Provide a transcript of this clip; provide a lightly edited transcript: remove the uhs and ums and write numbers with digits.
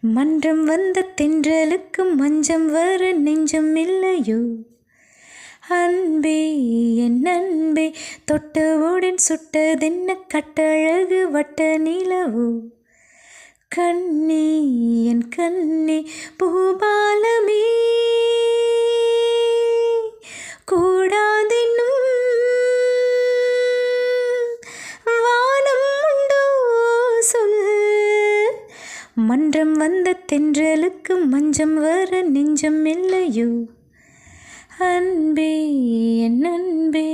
மன்றம் வந்த தென்றலுக்கு மஞ்சம் வர நெஞ்சம் இல்லையோ அன்பே என் அன்பே தொட்டவுடன் சுட்டதென்ன கட்டழகு வட்ட நிலவோ கண்ணே என் கண்ணே பூபாலமே கூடாதென்னும் வானம் உண்டோ சொல் மன்றம் வந்த தென்றலுக்கு மஞ்சம் வர நெஞ்சம் இல்லையோ அன்பே என் அன்பே